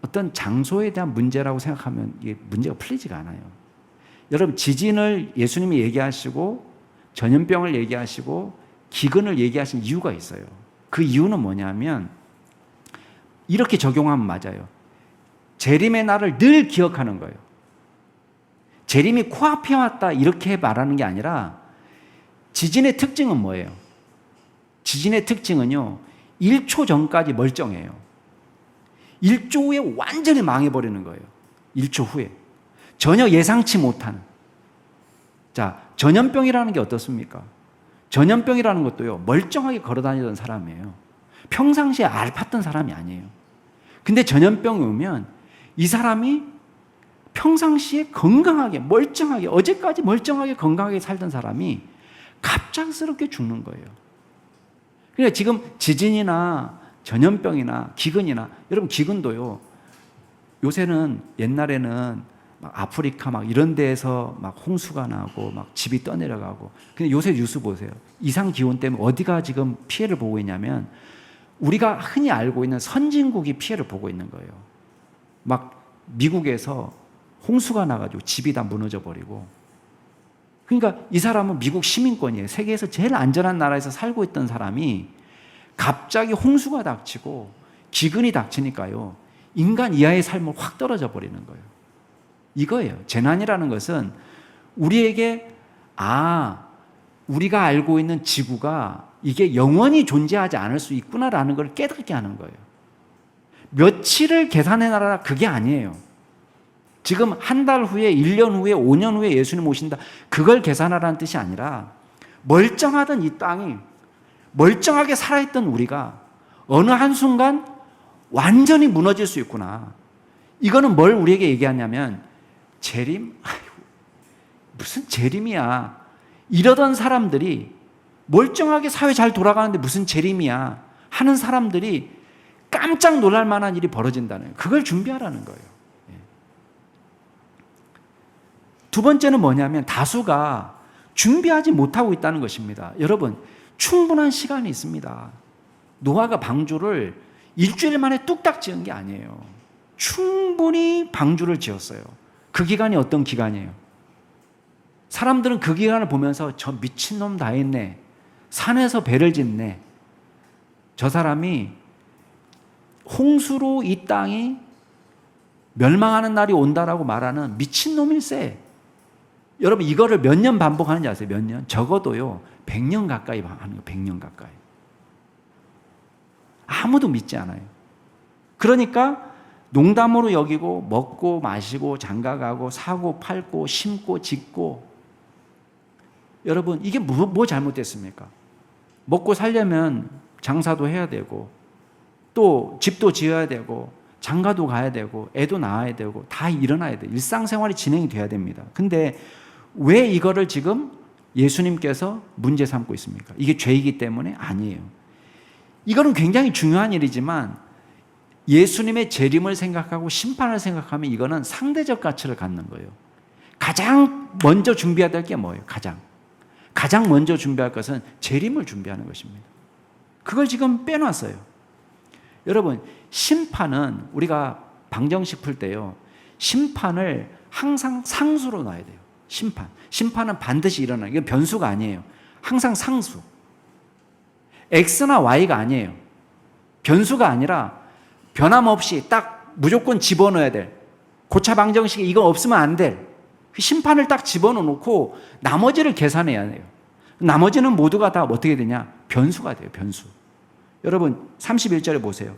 Speaker 1: 어떤 장소에 대한 문제라고 생각하면 이게 문제가 풀리지가 않아요. 여러분, 지진을 예수님이 얘기하시고 전염병을 얘기하시고 기근을 얘기하신 이유가 있어요. 그 이유는 뭐냐면 이렇게 적용하면 맞아요. 재림의 날을 늘 기억하는 거예요. 재림이 코앞에 왔다 이렇게 말하는 게 아니라 지진의 특징은 뭐예요? 지진의 특징은요, 1초 전까지 멀쩡해요. 1초 후에 완전히 망해버리는 거예요. 1초 후에. 전혀 예상치 못한. 자, 전염병이라는 게 어떻습니까? 전염병이라는 것도요, 멀쩡하게 걸어다니던 사람이에요. 평상시에 앓았던 사람이 아니에요. 근데 전염병이 오면 이 사람이 평상시에 건강하게, 멀쩡하게, 어제까지 멀쩡하게 건강하게 살던 사람이 갑작스럽게 죽는 거예요. 그러니까 지금 지진이나 전염병이나 기근이나, 여러분 기근도요, 요새는 옛날에는 막 아프리카 막 이런 데에서 막 홍수가 나고 막 집이 떠내려가고, 근데 요새 뉴스 보세요. 이상 기온 때문에 어디가 지금 피해를 보고 있냐면 우리가 흔히 알고 있는 선진국이 피해를 보고 있는 거예요. 막 미국에서 홍수가 나가지고 집이 다 무너져 버리고. 그러니까 이 사람은 미국 시민권이에요. 세계에서 제일 안전한 나라에서 살고 있던 사람이 갑자기 홍수가 닥치고 기근이 닥치니까요, 인간 이하의 삶을 확 떨어져 버리는 거예요. 이거예요. 재난이라는 것은 우리에게 우리가 알고 있는 지구가 이게 영원히 존재하지 않을 수 있구나라는 걸 깨닫게 하는 거예요. 며칠을 계산해 놔라, 그게 아니에요. 지금 한 달 후에, 1년 후에, 5년 후에 예수님 오신다, 그걸 계산하라는 뜻이 아니라 멀쩡하던 이 땅이, 멀쩡하게 살아있던 우리가 어느 한순간 완전히 무너질 수 있구나. 이거는 뭘 우리에게 얘기하냐면 재림? 무슨 재림이야. 이러던 사람들이, 멀쩡하게 사회 잘 돌아가는데 무슨 재림이야 하는 사람들이 깜짝 놀랄 만한 일이 벌어진다는 거예요. 그걸 준비하라는 거예요. 두 번째는 뭐냐면 다수가 준비하지 못하고 있다는 것입니다. 여러분, 충분한 시간이 있습니다. 노아가 방주를 일주일 만에 뚝딱 지은 게 아니에요. 충분히 방주를 지었어요. 그 기간이 어떤 기간이에요? 사람들은 그 기간을 보면서 저 미친놈 다 했네, 산에서 배를 짓네, 저 사람이 홍수로 이 땅이 멸망하는 날이 온다라고 말하는 미친놈일세. 여러분, 이거를 몇 년 반복하는지 아세요? 몇 년? 적어도요 100년 가까이 하는 거예요. 100년 가까이. 아무도 믿지 않아요. 그러니까 농담으로 여기고 먹고 마시고 장가가고 사고 팔고 심고 짓고. 여러분, 이게 뭐 잘못됐습니까? 먹고 살려면 장사도 해야 되고 또 집도 지어야 되고 장가도 가야 되고 애도 낳아야 되고 다 일어나야 돼요. 일상생활이 진행이 돼야 됩니다. 근데 왜 이거를 지금 예수님께서 문제 삼고 있습니까? 이게 죄이기 때문에? 아니에요. 이거는 굉장히 중요한 일이지만 예수님의 재림을 생각하고 심판을 생각하면 이거는 상대적 가치를 갖는 거예요. 가장 먼저 준비해야 될 게 뭐예요? 가장 먼저 준비할 것은 재림을 준비하는 것입니다. 그걸 지금 빼놨어요. 여러분, 심판은 우리가 방정식 풀 때요, 심판을 항상 상수로 놔야 돼요. 심판은 반드시 일어나요. 이건 변수가 아니에요. 항상 상수. X나 Y가 아니에요. 변수가 아니라 변함없이 딱 무조건 집어넣어야 될, 고차 방정식에 이거 없으면 안 될 심판을 딱 집어넣고 나머지를 계산해야 해요. 나머지는 모두가 다 어떻게 되냐? 변수가 돼요. 변수. 여러분 31절에 보세요.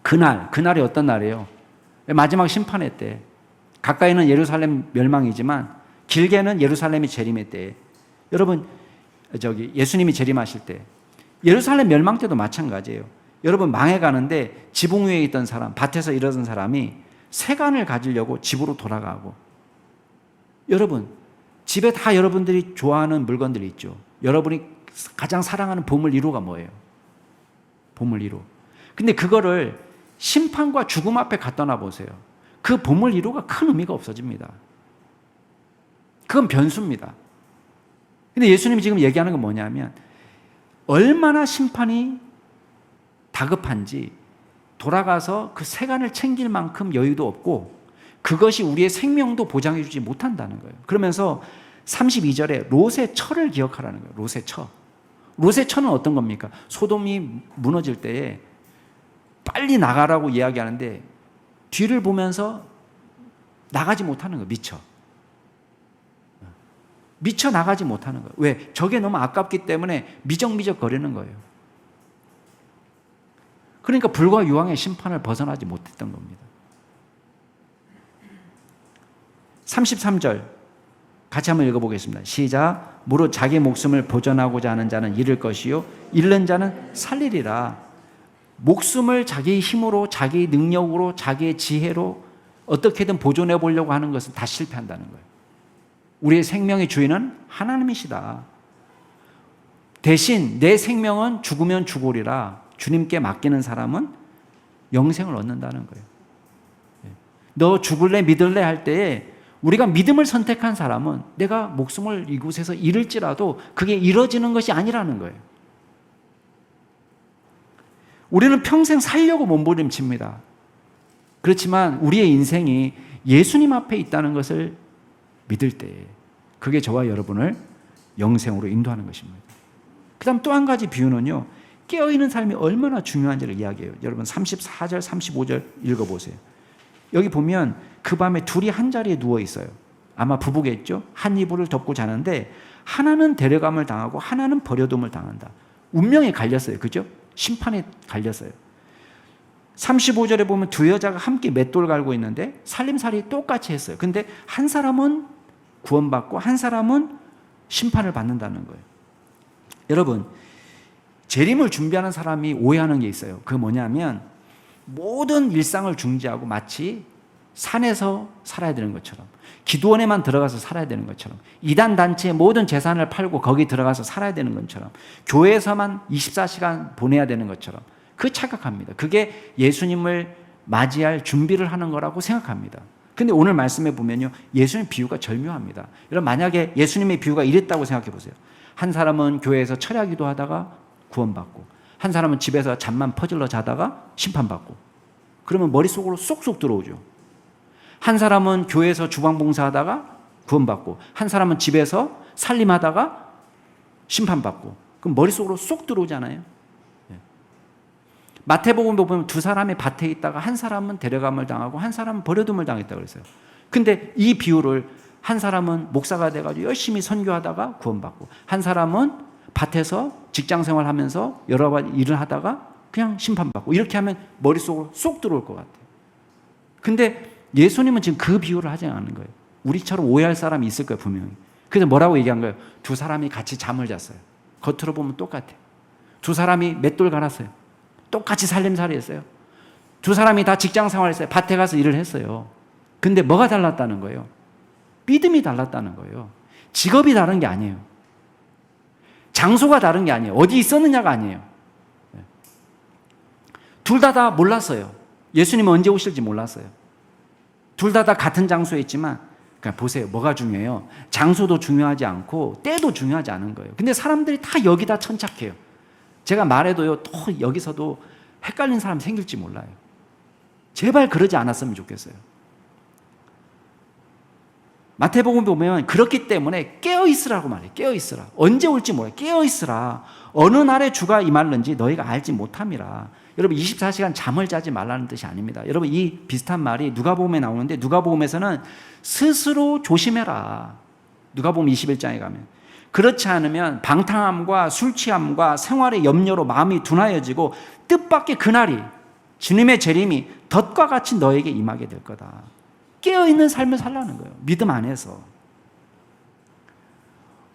Speaker 1: 그날이 어떤 날이에요? 마지막 심판의 때. 가까이는 예루살렘 멸망이지만 길게는 예루살렘이 재림의 때. 여러분, 예수님이 재림하실 때, 예루살렘 멸망 때도 마찬가지예요. 여러분, 망해가는데 지붕 위에 있던 사람, 밭에서 일하던 사람이 세간을 가지려고 집으로 돌아가고. 여러분, 집에 다 여러분들이 좋아하는 물건들이 있죠. 여러분이 가장 사랑하는 보물 1호가 뭐예요? 보물 1호. 근데 그거를 심판과 죽음 앞에 갖다 놔보세요. 그 보물 1호가 큰 의미가 없어집니다. 그건 변수입니다. 근데 예수님이 지금 얘기하는 건 뭐냐면 얼마나 심판이 다급한지 돌아가서 그 세간을 챙길 만큼 여유도 없고 그것이 우리의 생명도 보장해 주지 못한다는 거예요. 그러면서 32절에 롯의 처를 기억하라는 거예요. 롯의 처. 롯의 처는 어떤 겁니까? 소돔이 무너질 때에 빨리 나가라고 이야기하는데 뒤를 보면서 나가지 못하는 거예요. 미쳐 나가지 못하는 거예요. 왜? 저게 너무 아깝기 때문에 미적미적 거리는 거예요. 그러니까 불과 유황의 심판을 벗어나지 못했던 겁니다. 33절 같이 한번 읽어보겠습니다. 시작. 무릇 자기 목숨을 보존하고자 하는 자는 잃을 것이요 잃는 자는 살리리라. 목숨을 자기 힘으로 자기 능력으로 자기의 지혜로 어떻게든 보존해 보려고 하는 것은 다 실패한다는 거예요. 우리의 생명의 주인은 하나님이시다. 대신 내 생명은 죽으면 죽으리라. 주님께 맡기는 사람은 영생을 얻는다는 거예요. 너 죽을래 믿을래 할 때에 우리가 믿음을 선택한 사람은 내가 목숨을 이곳에서 잃을지라도 그게 이뤄지는 것이 아니라는 거예요. 우리는 평생 살려고 몸부림칩니다. 그렇지만 우리의 인생이 예수님 앞에 있다는 것을 믿을 때 그게 저와 여러분을 영생으로 인도하는 것입니다. 그 다음 또 한 가지 비유는요, 깨어있는 삶이 얼마나 중요한지를 이야기해요. 여러분 34절 35절 읽어보세요. 여기 보면 그 밤에 둘이 한 자리에 누워 있어요. 아마 부부겠죠. 한 이불을 덮고 자는데 하나는 데려감을 당하고 하나는 버려둠을 당한다. 운명에 갈렸어요. 그죠? 심판에 갈렸어요. 35절에 보면 두 여자가 함께 맷돌 갈고 있는데 살림살이 똑같이 했어요. 근데 한 사람은 구원받고 한 사람은 심판을 받는다는 거예요. 여러분, 재림을 준비하는 사람이 오해하는 게 있어요. 그게 뭐냐면 모든 일상을 중지하고 마치 산에서 살아야 되는 것처럼, 기도원에만 들어가서 살아야 되는 것처럼, 이단 단체의 모든 재산을 팔고 거기 들어가서 살아야 되는 것처럼, 교회에서만 24시간 보내야 되는 것처럼 그 착각합니다. 그게 예수님을 맞이할 준비를 하는 거라고 생각합니다. 근데 오늘 말씀에 보면요, 예수님 비유가 절묘합니다. 여러분, 만약에 예수님의 비유가 이랬다고 생각해 보세요. 한 사람은 교회에서 철야 기도하다가 구원받고, 한 사람은 집에서 잠만 퍼질러 자다가 심판받고, 그러면 머릿속으로 쏙쏙 들어오죠. 한 사람은 교회에서 주방봉사하다가 구원받고, 한 사람은 집에서 살림하다가 심판받고, 그럼 머릿속으로 쏙 들어오잖아요. 마태복음 보면 두 사람이 밭에 있다가 한 사람은 데려감을 당하고 한 사람은 버려둠을 당했다고 그랬어요. 근데 이 비유를 한 사람은 목사가 돼가지고 열심히 선교하다가 구원받고, 한 사람은 밭에서 직장생활 하면서 여러 가지 일을 하다가 그냥 심판받고, 이렇게 하면 머릿속으로 쏙 들어올 것 같아요. 근데 예수님은 지금 그 비유를 하지 않는 거예요. 우리처럼 오해할 사람이 있을 거예요, 분명히. 그래서 뭐라고 얘기한 거예요? 두 사람이 같이 잠을 잤어요. 겉으로 보면 똑같아요. 두 사람이 맷돌 갈았어요. 똑같이 살림살이 했어요. 두 사람이 다 직장생활 했어요. 밭에 가서 일을 했어요. 근데 뭐가 달랐다는 거예요? 믿음이 달랐다는 거예요. 직업이 다른 게 아니에요. 장소가 다른 게 아니에요. 어디 있었느냐가 아니에요. 둘 다 몰랐어요. 예수님은 언제 오실지 몰랐어요. 둘 다 같은 장소에 있지만, 그러니까 보세요. 뭐가 중요해요? 장소도 중요하지 않고 때도 중요하지 않은 거예요. 근데 사람들이 다 여기다 천착해요. 제가 말해도요, 또 여기서도 헷갈린 사람 생길지 몰라요. 제발 그러지 않았으면 좋겠어요. 마태복음 보면 그렇기 때문에 깨어있으라고 말해요. 깨어있으라. 언제 올지 몰라요. 깨어있으라. 어느 날에 주가 임할는지 너희가 알지 못함이라. 여러분, 24시간 잠을 자지 말라는 뜻이 아닙니다. 여러분, 이 비슷한 말이 누가복음에 나오는데, 누가복음에서는 스스로 조심해라. 누가복음 21장에 가면. 그렇지 않으면 방탕함과 술취함과 생활의 염려로 마음이 둔하여지고 뜻밖의 그날이, 주님의 재림이 덫과 같이 너에게 임하게 될 거다. 깨어있는 삶을 살라는 거예요. 믿음 안에서.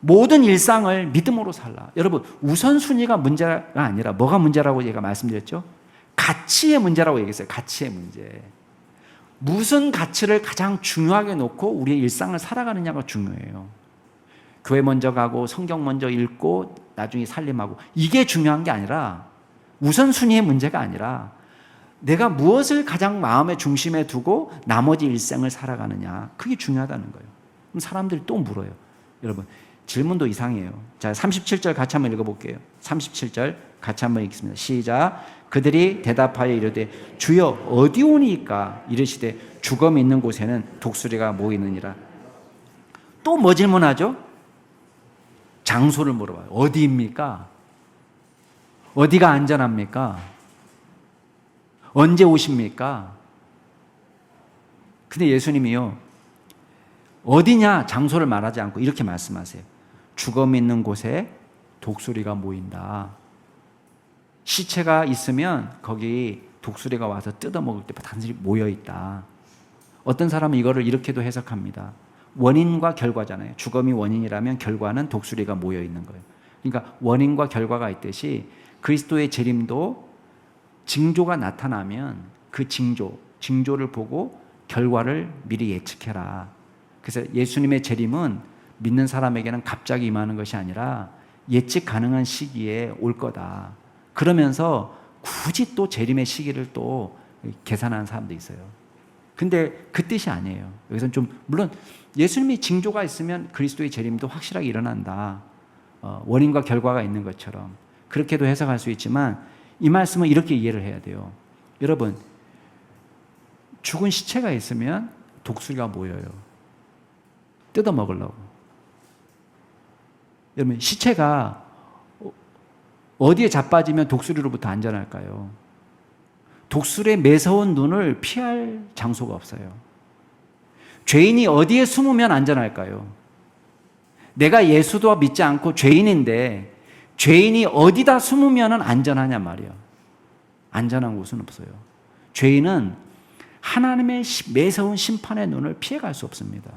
Speaker 1: 모든 일상을 믿음으로 살라. 여러분, 우선순위가 문제가 아니라 뭐가 문제라고 제가 말씀드렸죠? 가치의 문제라고 얘기했어요. 가치의 문제. 무슨 가치를 가장 중요하게 놓고 우리의 일상을 살아가느냐가 중요해요. 교회 먼저 가고 성경 먼저 읽고 나중에 살림하고, 이게 중요한 게 아니라, 우선순위의 문제가 아니라 내가 무엇을 가장 마음의 중심에 두고 나머지 일생을 살아가느냐, 그게 중요하다는 거예요. 그럼 사람들이 또 물어요. 여러분, 질문도 이상해요. 자, 37절 같이 한번 읽어볼게요. 37절 같이 한번 읽겠습니다. 시작. 그들이 대답하여 이르되 주여 어디 오니까? 이르시되 죽음이 있는 곳에는 독수리가 모이느니라. 또 뭐 질문하죠? 장소를 물어봐요. 어디입니까? 어디가 안전합니까? 언제 오십니까? 근데 예수님이요, 어디냐 장소를 말하지 않고 이렇게 말씀하세요. 죽음 있는 곳에 독수리가 모인다. 시체가 있으면 거기 독수리가 와서 뜯어먹을 때 단순히 모여있다. 어떤 사람은 이거를 이렇게도 해석합니다. 원인과 결과잖아요. 죽음이 원인이라면 결과는 독수리가 모여있는 거예요. 그러니까 원인과 결과가 있듯이 그리스도의 재림도 징조가 나타나면 그 징조를 보고 결과를 미리 예측해라. 그래서 예수님의 재림은 믿는 사람에게는 갑자기 임하는 것이 아니라 예측 가능한 시기에 올 거다. 그러면서 굳이 또 재림의 시기를 또 계산하는 사람도 있어요. 근데 그 뜻이 아니에요. 여기서는 좀, 물론 예수님의 징조가 있으면 그리스도의 재림도 확실하게 일어난다. 원인과 결과가 있는 것처럼 그렇게도 해석할 수 있지만, 이 말씀은 이렇게 이해를 해야 돼요. 여러분, 죽은 시체가 있으면 독수리가 모여요. 뜯어 먹으려고. 여러분, 시체가 어디에 자빠지면 독수리로부터 안전할까요? 독수리의 매서운 눈을 피할 장소가 없어요. 죄인이 어디에 숨으면 안전할까요? 내가 예수도 믿지 않고 죄인인데 죄인이 어디다 숨으면 안전하냐 말이에요. 안전한 곳은 없어요. 죄인은 하나님의 매서운 심판의 눈을 피해갈 수 없습니다.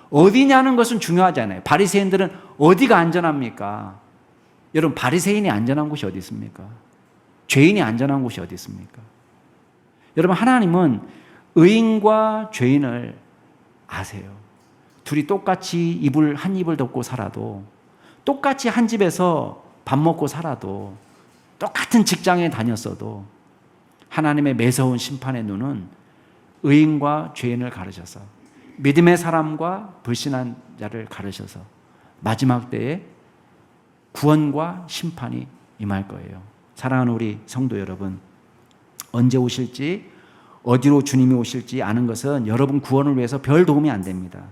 Speaker 1: 어디냐는 것은 중요하지 않아요. 바리새인들은 어디가 안전합니까? 여러분, 바리새인이 안전한 곳이 어디 있습니까? 죄인이 안전한 곳이 어디 있습니까? 여러분, 하나님은 의인과 죄인을 아세요. 둘이 똑같이 한 입을 덮고 살아도, 똑같이 한 집에서 밥 먹고 살아도, 똑같은 직장에 다녔어도 하나님의 매서운 심판의 눈은 의인과 죄인을 가르셔서, 믿음의 사람과 불신한 자를 가르셔서 마지막 때에 구원과 심판이 임할 거예요. 사랑하는 우리 성도 여러분, 언제 오실지, 어디로 주님이 오실지 아는 것은 여러분 구원을 위해서 별 도움이 안 됩니다.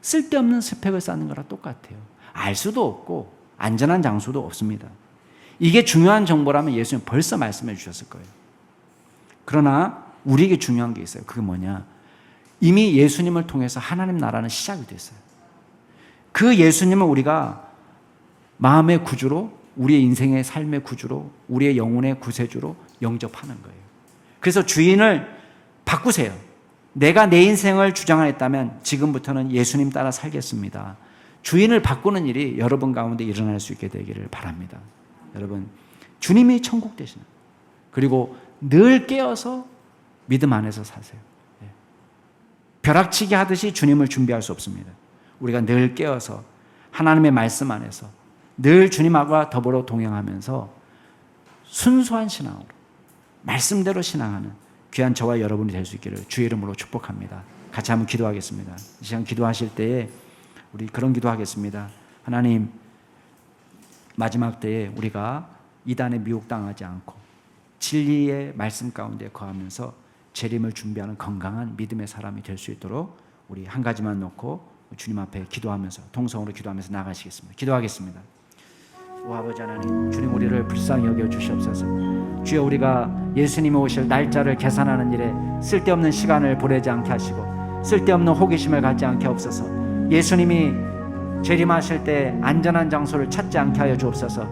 Speaker 1: 쓸데없는 스펙을 쌓는 거랑 똑같아요. 알 수도 없고 안전한 장소도 없습니다. 이게 중요한 정보라면 예수님 벌써 말씀해 주셨을 거예요. 그러나 우리에게 중요한 게 있어요. 그게 뭐냐? 이미 예수님을 통해서 하나님 나라는 시작이 됐어요. 그 예수님을 우리가 마음의 구주로, 우리의 인생의 삶의 구주로, 우리의 영혼의 구세주로 영접하는 거예요. 그래서 주인을 바꾸세요. 내가 내 인생을 주장하였다면 지금부터는 예수님 따라 살겠습니다. 주인을 바꾸는 일이 여러분 가운데 일어날 수 있게 되기를 바랍니다. 여러분, 주님이 천국 되시는, 그리고 늘 깨어서 믿음 안에서 사세요. 벼락치기 하듯이 주님을 준비할 수 없습니다. 우리가 늘 깨어서 하나님의 말씀 안에서 늘 주님과 더불어 동행하면서 순수한 신앙으로, 말씀대로 신앙하는 귀한 저와 여러분이 될 수 있기를 주의 이름으로 축복합니다. 같이 한번 기도하겠습니다. 이 시간 기도하실 때에 우리 그런 기도하겠습니다. 하나님, 마지막 때에 우리가 이단에 미혹당하지 않고 진리의 말씀 가운데 거하면서 재림을 준비하는 건강한 믿음의 사람이 될 수 있도록 우리 한 가지만 놓고 주님 앞에 기도하면서, 통성으로 기도하면서 나가시겠습니다. 기도하겠습니다. 오 아버지 하나님, 주님 우리를 불쌍히 여겨 주시옵소서. 주여, 우리가 예수님이 오실 날짜를 계산하는 일에 쓸데없는 시간을 보내지 않게 하시고 쓸데없는 호기심을 갖지 않게 하옵소서. 예수님이 재림하실 때 안전한 장소를 찾지 않게 하여 주옵소서.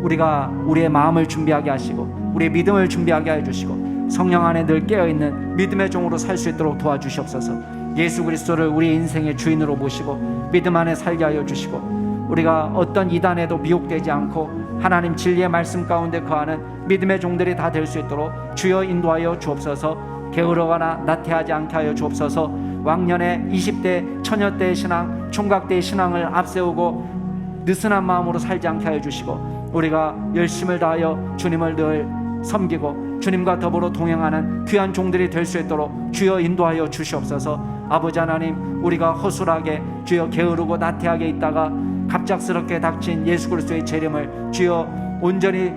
Speaker 1: 우리가 우리의 마음을 준비하게 하시고 우리의 믿음을 준비하게 하여 주시고 성령 안에 늘 깨어있는 믿음의 종으로 살 수 있도록 도와주시옵소서. 예수 그리스도를 우리 인생의 주인으로 모시고 믿음 안에 살게 하여 주시고, 우리가 어떤 이단에도 미혹되지 않고 하나님 진리의 말씀 가운데 거하는 믿음의 종들이 다 될 수 있도록 주여 인도하여 주옵소서. 게으르거나 나태하지 않게 하여 주옵소서. 왕년의 20대 처녀 때의 신앙, 총각 때의 신앙을 앞세우고 느슨한 마음으로 살지 않게 하여 주시고 우리가 열심을 다하여 주님을 늘 섬기고 주님과 더불어 동행하는 귀한 종들이 될 수 있도록 주여 인도하여 주시옵소서. 아버지 하나님, 우리가 허술하게 주여 게으르고 나태하게 있다가 갑작스럽게 닥친 예수 그리스도의 재림을 주여 온전히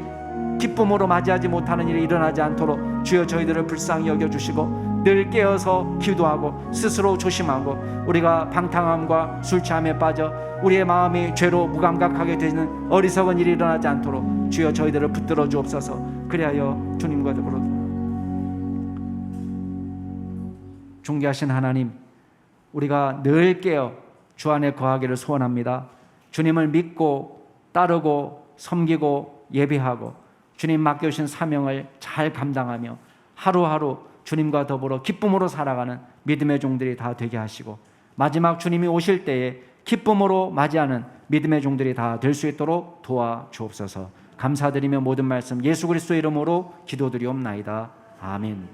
Speaker 1: 기쁨으로 맞이하지 못하는 일이 일어나지 않도록 주여 저희들을 불쌍히 여겨주시고 늘 깨어서 기도하고 스스로 조심하고 우리가 방탕함과 술 취함에 빠져 우리의 마음이 죄로 무감각하게 되는 어리석은 일이 일어나지 않도록 주여 저희들을 붙들어 주옵소서. 그리하여 주님과 더불어 존귀하신 하나님, 우리가 늘 깨어 주 안에 거하기를 소원합니다. 주님을 믿고 따르고 섬기고 예배하고 주님 맡겨주신 사명을 잘 감당하며 하루하루 주님과 더불어 기쁨으로 살아가는 믿음의 종들이 다 되게 하시고 마지막 주님이 오실 때에 기쁨으로 맞이하는 믿음의 종들이 다 될 수 있도록 도와주옵소서. 감사드리며 모든 말씀 예수 그리스도의 이름으로 기도드리옵나이다. 아멘.